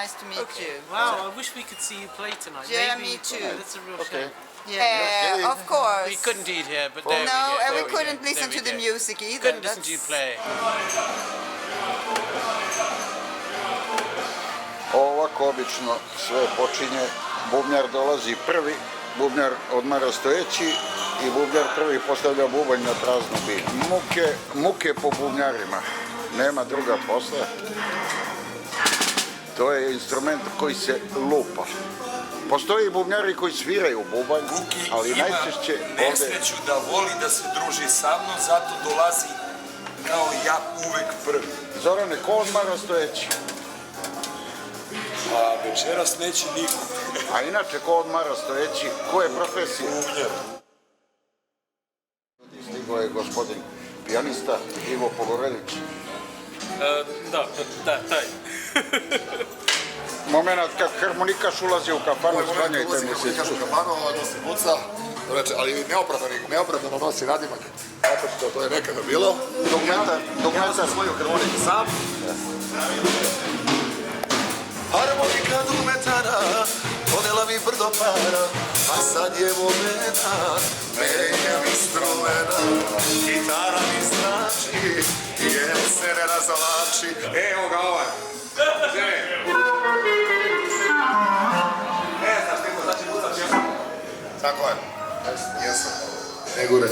Nice to meet you. Wow, I wish we could see you play tonight. Yeah, Maybe, me too. That's a real shame. Yeah, of course. We couldn't eat here, but there we No, go. and we there couldn't go, listen there to we the go. music either. Couldn't listen to you play. Ovako obično sve počinje, bubnjar dolazi prvi, bubnjar odmara stojeći i bubnjar prvi postavlja bubanj na praznu biljnu. Muke po bubnjarima, nema druga posla. To je instrument koji se lupa. Postoji bubnjari koji sviraju bubanj, ali najčešće ima nesreću da voli da se druži sa mnom, zato dolazi kao ja uvek prvi. Zorane, ko odmara stojeći? A večeras neće niko. A inače, ko odmara stojeći? Ko je profesija? Bubnjar. Stigo je gospodin pijanista Ivo Pogorelić. Da, taj. Moment kad harmonikaš ulazi u kafanu, sklanjajte mu se. Harmonikaš u kafanu, nosi buca, ali neopravdano nosi nadimak. To je nekada bilo. Dugmeta svoju harmoniku sam. Harmonika dugmetana, donela mi brdo para, a sad je momena, menjam instrumenta. Gitara mi znači, jer se ne razvlači. Evo ga ovaj. Znaš ti ko znači bucač, jesam? Tako je. Jesam. Ne gure.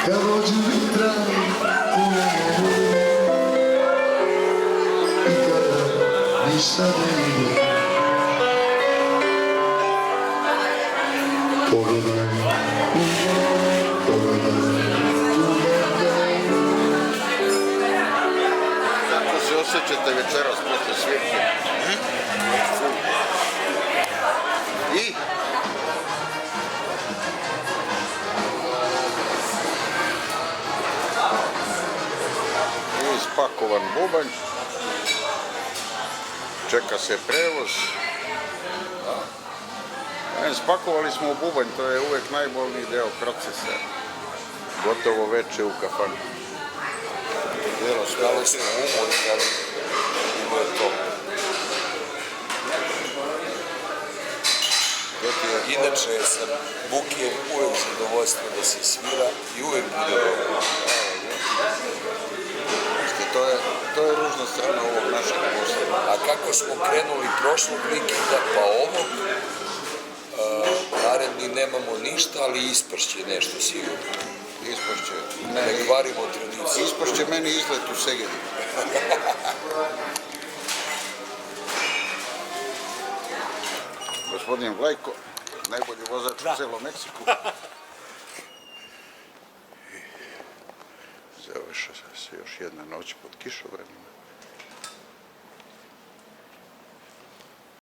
Kad dođu vitra u mene i kada ništa ne ide, pogledaj u mene, pogledaj u mene. Kako se osjećate večeras posle svirke? I? Ispakovan bubanj, čeka se prevoz. Spakovali smo bubanj, to je uvek najbolniji deo procesa. Gotovo veče u kafanu. Delo, stalo se na umu, ali ima je to. Inače, sa Buki je uvek zadovoljstvo da se svira i uvek bude dobro. To je ružna strana ovog našeg posla. A kako smo krenuli prošlog vikenda pa ovog, naredni nemamo ništa, ali ispašće nešto sigurno. Ispašće. Ne kvarimo tradiciju. Ispašće meni izlet u Segedi. Gospodin Vlajko, najbolji vozač u celom Meksiku. Završa se još jedna noć pod kišovranom.